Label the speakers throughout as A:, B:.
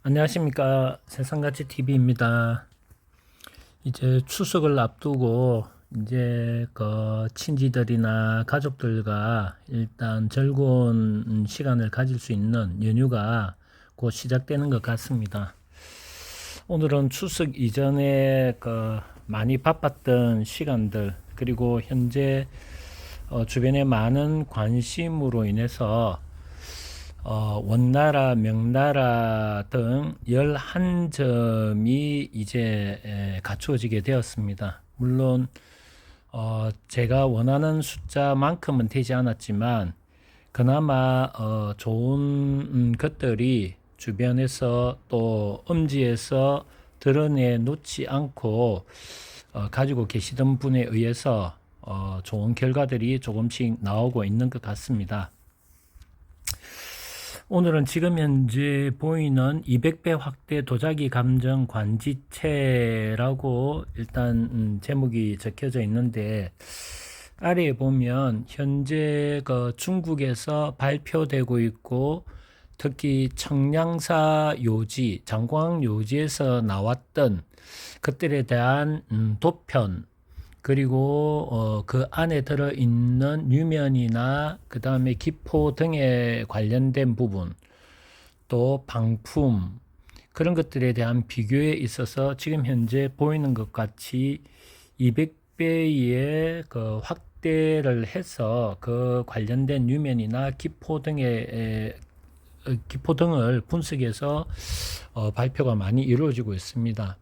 A: 안녕하십니까. 세상가치 TV입니다. 이제 추석을 앞두고 이제 그 친지들이나 가족들과 일단 즐거운 시간을 가질 수 있는 연휴가 곧 시작되는 것 같습니다. 오늘은 추석 이전에 그 많이 바빴던 시간들 그리고 현재 주변에 많은 관심으로 인해서 원나라, 명나라 등 11점이 이제 갖추어지게 되었습니다. 물론 제가 원하는 숫자만큼은 되지 않았지만 그나마 좋은 것들이 주변에서 또 음지에서 드러내 놓지 않고 가지고 계시던 분에 의해서 좋은 결과들이 조금씩 나오고 있는 것 같습니다. 오늘은 지금 현재 보이는 200배 확대 도자기 감정 관지체라고 일단 제목이 적혀져 있는데 아래에 보면 현재 그 중국에서 발표되고 있고 특히 청량사 요지, 장광 요지에서 나왔던 것들에 대한 도편 그리고 그 안에 들어있는 유면이나 그 다음에 기포 등에 관련된 부분 또 방품 그런 것들에 대한 비교에 있어서 지금 현재 보이는 것 같이 200배의 그 확대를 해서 그 관련된 유면이나 기포 등을 분석해서 발표가 많이 이루어지고 있습니다.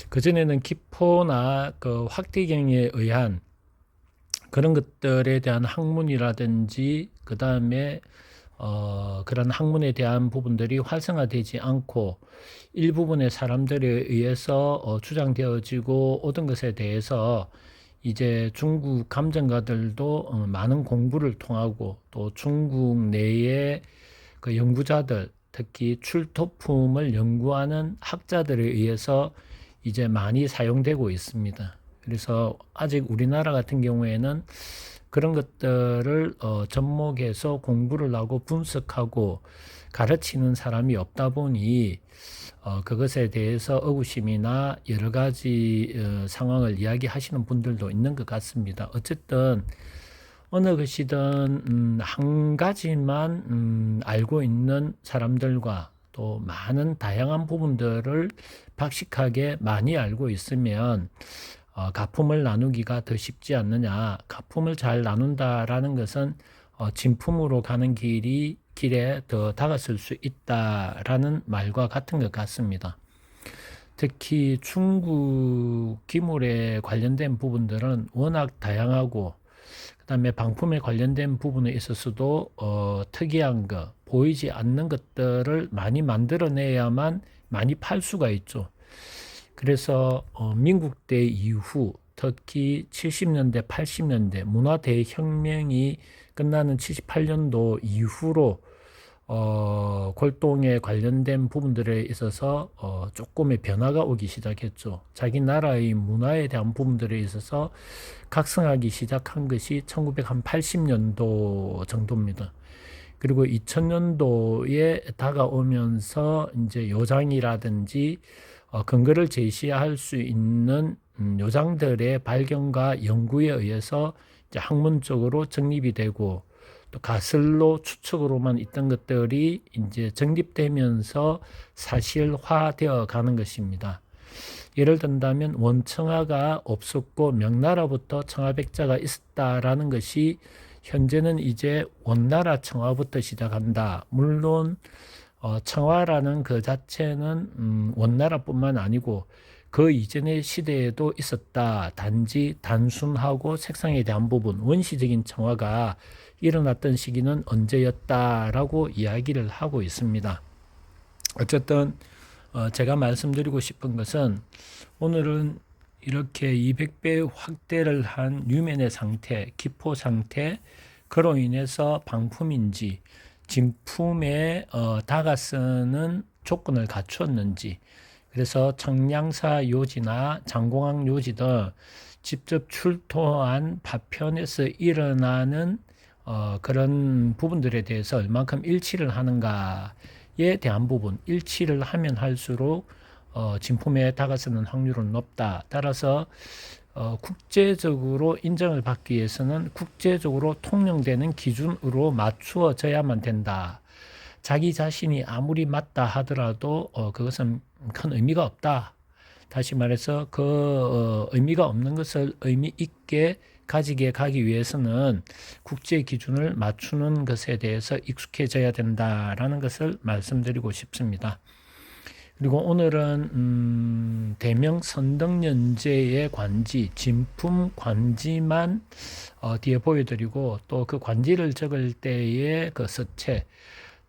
A: 그전에는 기포나 그 확대경에 의한 그런 것들에 대한 학문이라든지 그 다음에 그런 학문에 대한 부분들이 활성화되지 않고 일부분의 사람들에 의해서 주장되어지고 오던 것에 대해서 이제 중국 감정가들도 많은 공부를 통하고 또 중국 내의 그 연구자들 특히 출토품을 연구하는 학자들에 의해서 이제 많이 사용되고 있습니다. 그래서 아직 우리나라 같은 경우에는 그런 것들을 접목해서 공부를 하고 분석하고 가르치는 사람이 없다 보니 그것에 대해서 의구심이나 여러 가지 상황을 이야기하시는 분들도 있는 것 같습니다. 어쨌든 어느 것이든 한 가지만 알고 있는 사람들과 또 많은 다양한 부분들을 박식하게 많이 알고 있으면 가품을 나누기가 더 쉽지 않느냐. 가품을 잘 나눈다라는 것은 진품으로 가는 길에 더 다가설 수 있다라는 말과 같은 것 같습니다. 특히 중국 기물에 관련된 부분들은 워낙 다양하고 그다음에 방품에 관련된 부분에 있어서도 특이한 거, 보이지 않는 것들을 많이 만들어내야만 많이 팔 수가 있죠. 그래서 민국 때 이후 특히 70년대, 80년대 문화 대혁명이 끝나는 78년도 이후로 골동에 관련된 부분들에 있어서 조금의 변화가 오기 시작했죠. 자기 나라의 문화에 대한 부분들에 있어서 각성하기 시작한 것이 1980년도 정도입니다. 그리고 2000년도에 다가오면서 이제 요장이라든지 근거를 제시할 수 있는 요장들의 발견과 연구에 의해서 이제 학문적으로 정립이 되고 또 가설로 추측으로만 있던 것들이 이제 정립되면서 사실화되어 가는 것입니다. 예를 든다면 원청화가 없었고 명나라부터 청화백자가 있었다라는 것이 현재는 이제 원나라 청화부터 시작한다. 물론 청화라는 그 자체는 원나라뿐만 아니고 그 이전의 시대에도 있었다. 단지 단순하고 색상에 대한 부분, 원시적인 청화가 일어났던 시기는 언제였다라고 이야기를 하고 있습니다. 어쨌든 제가 말씀드리고 싶은 것은 오늘은 이렇게 200배 확대를 한 유면의 상태, 기포 상태, 그로 인해서 방품인지 진품에 다가서는 조건을 갖추었는지, 그래서 청량사 요지나 장공항 요지 등 직접 출토한 파편에서 일어나는 그런 부분들에 대해서 얼만큼 일치를 하는가, 대한 부분 일치를 하면 할수록 진품에 다가서는 확률은 높다. 따라서 국제적으로 인정을 받기 위해서는 국제적으로 통용되는 기준으로 맞추어져야만 된다. 자기 자신이 아무리 맞다 하더라도 그것은 큰 의미가 없다. 다시 말해서 그 의미가 없는 것을 의미 있게 가지게 가기 위해서는 국제 기준을 맞추는 것에 대해서 익숙해져야 된다라는 것을 말씀드리고 싶습니다. 그리고 오늘은 대명 선덕연제의 관지, 진품 관지만 뒤에 보여드리고 또 그 관지를 적을 때의 그 서체,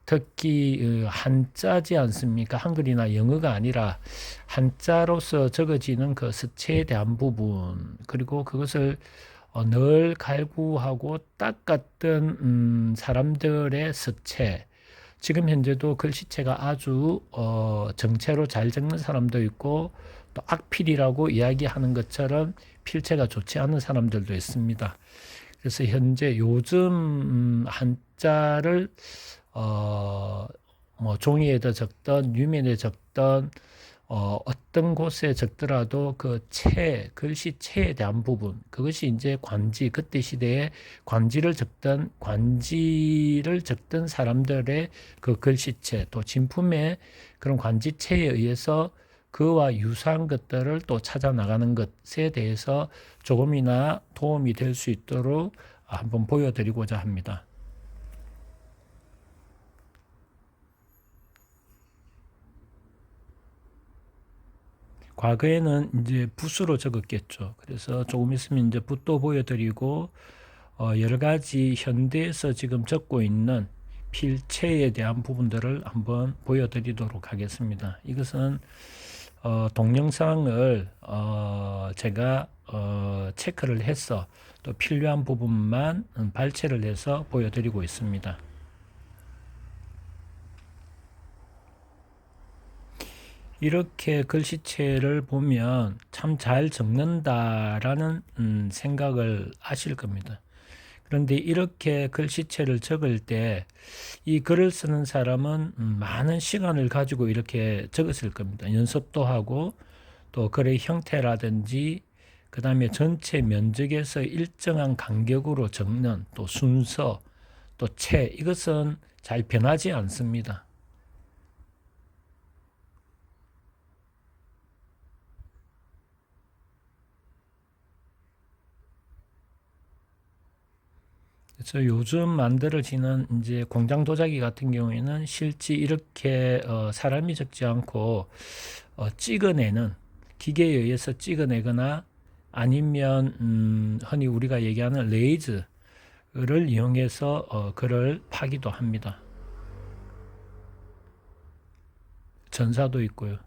A: 특히 한자지 않습니까? 한글이나 영어가 아니라 한자로서 적어지는 그 서체에 대한 부분, 그리고 그것을 늘 갈구하고 닦았던 사람들의 서체, 지금 현재도 글씨체가 아주 정체로 잘 적는 사람도 있고 또 악필이라고 이야기하는 것처럼 필체가 좋지 않은 사람들도 있습니다. 그래서 현재 요즘 한자를 뭐 종이에다 적던 유면에 적던 어떤 곳에 적더라도 그 글씨체에 대한 부분, 그것이 이제 관지, 그때 시대에 관지를 적던 사람들의 그 글씨체, 또 진품의 그런 관지체에 의해서 그와 유사한 것들을 또 찾아 나가는 것에 대해서 조금이나 도움이 될 수 있도록 한번 보여드리고자 합니다. 과거에는 이제 붓으로 적었겠죠. 그래서 조금 있으면 이제 붓도 보여드리고 여러 가지 현대에서 지금 적고 있는 필체에 대한 부분들을 한번 보여드리도록 하겠습니다. 이것은 동영상을 제가 체크를 해서 또 필요한 부분만 발췌를 해서 보여드리고 있습니다. 이렇게 글씨체를 보면 참 잘 적는다라는 생각을 하실 겁니다. 그런데 이렇게 글씨체를 적을 때 이 글을 쓰는 사람은 많은 시간을 가지고 이렇게 적었을 겁니다. 연습도 하고 또 글의 형태라든지 그 다음에 전체 면적에서 일정한 간격으로 적는 또 순서 또 체, 이것은 잘 변하지 않습니다. 그래서 요즘 만들어지는 이제 공장 도자기 같은 경우에는 실제 이렇게 사람이 적지 않고 찍어내는 기계에 의해서 찍어내거나 아니면 흔히 우리가 얘기하는 레이즈를 이용해서 글을 파기도 합니다. 전사도 있고요.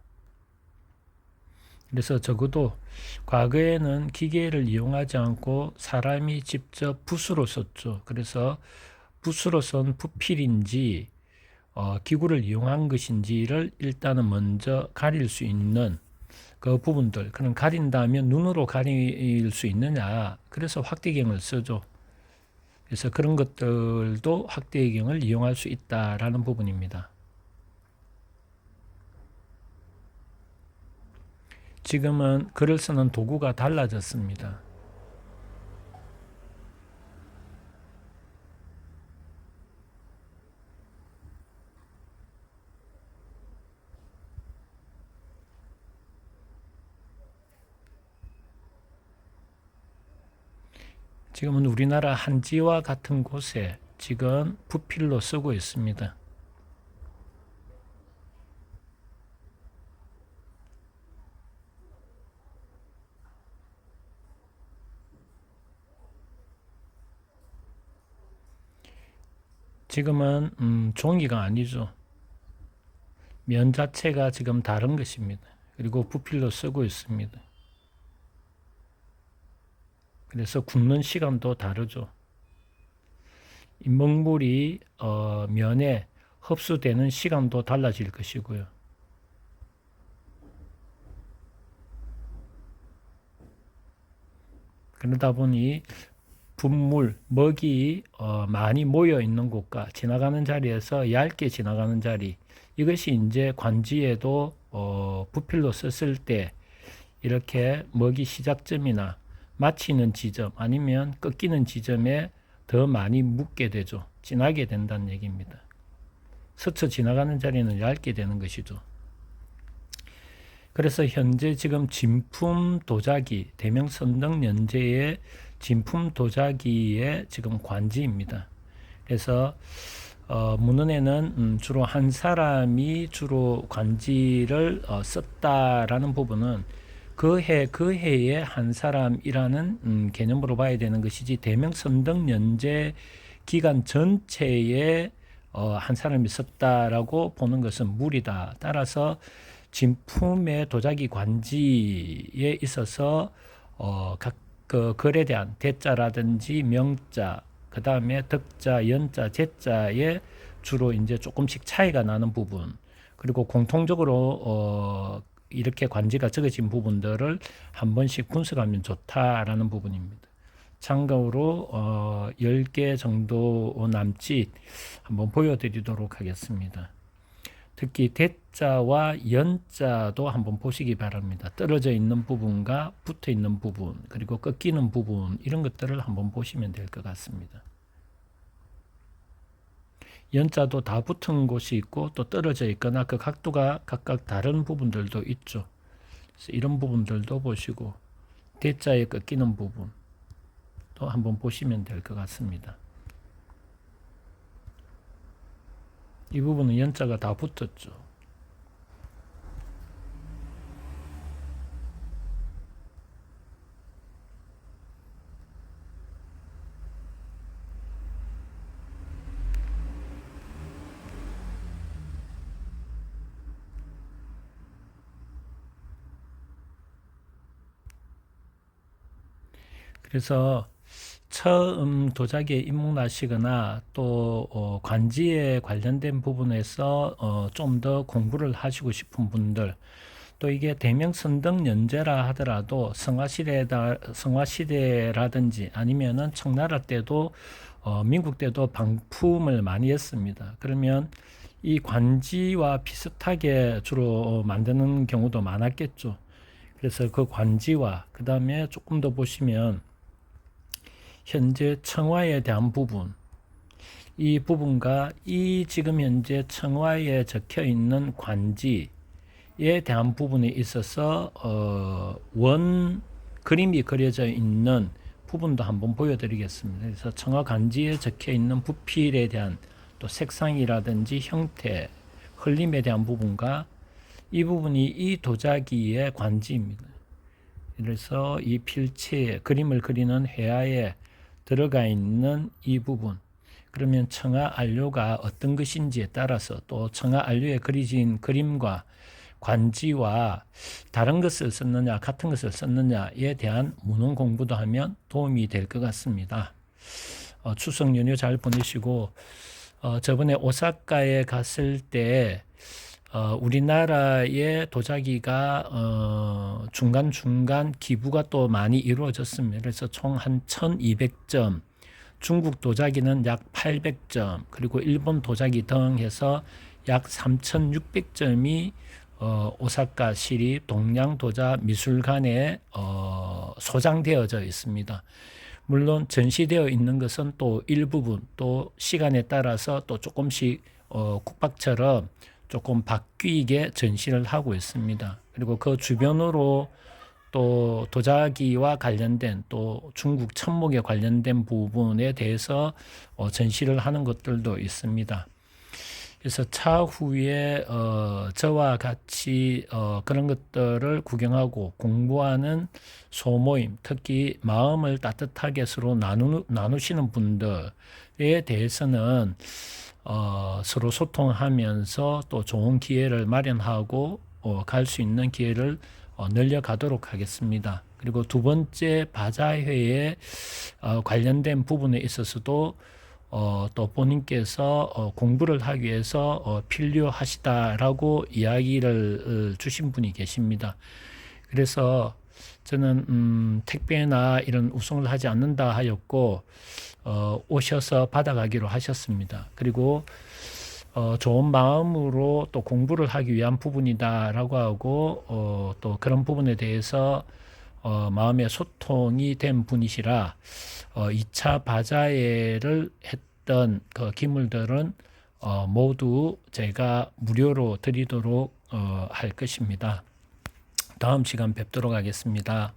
A: 그래서 적어도 과거에는 기계를 이용하지 않고 사람이 직접 붓으로 썼죠. 그래서 붓으로 쓴 붓필인지 기구를 이용한 것인지를 일단은 먼저 가릴 수 있는 그 부분들, 그럼 가린다면 눈으로 가릴 수 있느냐, 그래서 확대경을 쓰죠. 그래서 그런 것들도 확대경을 이용할 수 있다라는 부분입니다. 지금은 글을 쓰는 도구가 달라졌습니다. 지금은 우리나라 한지와 같은 곳에 지금 부필로 쓰고 있습니다. 지금은 종이가 아니죠. 면 자체가 지금 다른 것입니다. 그리고 부필로 쓰고 있습니다. 그래서 굽는 시간도 다르죠. 먹물이 면에 흡수되는 시간도 달라질 것이고요. 그러다 보니 분물, 먹이 많이 모여 있는 곳과 지나가는 자리에서 얇게 지나가는 자리, 이것이 이제 관지에도 부필로 썼을 때 이렇게 먹이 시작점이나 마치는 지점 아니면 꺾이는 지점에 더 많이 묻게 되죠. 진하게 된다는 얘기입니다. 스쳐 지나가는 자리는 얇게 되는 것이죠. 그래서 현재 지금 진품 도자기, 대명 선덕연제의 진품 도자기의 지금 관지입니다. 그래서 문헌에는 주로 한 사람이 주로 관지를 썼다라는 부분은 그 해에 한 사람이라는 개념으로 봐야 되는 것이지, 대명 선덕연제 기간 전체에 한 사람이 썼다라고 보는 것은 무리다. 따라서 진품의 도자기 관지에 있어서 각 그 글에 대한 대자라든지 명자, 그 다음에 덕자, 연자, 제자에 주로 이제 조금씩 차이가 나는 부분, 그리고 공통적으로 이렇게 관지가 적어진 부분들을 한 번씩 분석하면 좋다라는 부분입니다. 참고로 10개 정도 남짓 한번 보여드리도록 하겠습니다. 특히 대자와 연자도 한번 보시기 바랍니다. 떨어져 있는 부분과 붙어 있는 부분, 그리고 꺾이는 부분, 이런 것들을 한번 보시면 될 것 같습니다. 연자도 다 붙은 곳이 있고 또 떨어져 있거나 그 각도가 각각 다른 부분들도 있죠. 그래서 이런 부분들도 보시고, 대자에 꺾이는 부분도 한번 보시면 될 것 같습니다. 이 부분은 연자가 다 붙었죠. 그래서 처음 도자기에 입문하시거나 또 관지에 관련된 부분에서 좀 더 공부를 하시고 싶은 분들, 또 이게 대명 선덕연제라 하더라도 성화시대라든지 아니면은 청나라 때도 민국 때도 방품을 많이 했습니다. 그러면 이 관지와 비슷하게 주로 만드는 경우도 많았겠죠. 그래서 그 관지와 그 다음에 조금 더 보시면 현재 청화에 대한 부분, 이 부분과 이 지금 현재 청화에 적혀 있는 관지에 대한 부분에 있어서 원 그림이 그려져 있는 부분도 한번 보여드리겠습니다. 그래서 청화 관지에 적혀 있는 부필에 대한 또 색상이라든지 형태, 흘림에 대한 부분과 이 부분이 이 도자기의 관지입니다. 그래서 이 필체에 그림을 그리는 회화에 들어가 있는 이 부분, 그러면 청아 안료가 어떤 것인지에 따라서 또 청아 안료에 그려진 그림과 관지와 다른 것을 썼느냐 같은 것을 썼느냐에 대한 문헌 공부도 하면 도움이 될 것 같습니다. 추석 연휴 잘 보내시고, 저번에 오사카에 갔을 때 우리나라의 도자기가 중간중간 기부가 또 많이 이루어졌습니다. 그래서 총 한 1200점, 중국 도자기는 약 800점, 그리고 일본 도자기 등 해서 약 3600점이 오사카 시립 동양도자미술관에 소장되어져 있습니다. 물론 전시되어 있는 것은 또 일부분, 또 시간에 따라서 또 조금씩 국박처럼 조금 바뀌게 전시를 하고 있습니다. 그리고 그 주변으로 또 도자기와 관련된 또 중국 천목에 관련된 부분에 대해서 전시를 하는 것들도 있습니다. 그래서 차후에 저와 같이 그런 것들을 구경하고 공부하는 소모임, 특히 마음을 따뜻하게 서로 나누시는 분들에 대해서는 서로 소통하면서 또 좋은 기회를 마련하고 갈 수 있는 기회를 늘려가도록 하겠습니다. 그리고 두 번째 바자회에 관련된 부분에 있어서도 또 본인께서 공부를 하기 위해서 필요하시다라고 이야기를 주신 분이 계십니다. 그래서 저는 택배나 이런 우송을 하지 않는다 하였고 오셔서 받아가기로 하셨습니다. 그리고 좋은 마음으로 또 공부를 하기 위한 부분이다라고 하고 또 그런 부분에 대해서 마음의 소통이 된 분이시라 2차 바자회를 했던 그 기물들은 모두 제가 무료로 드리도록 할 것입니다. 다음 시간 뵙도록 하겠습니다.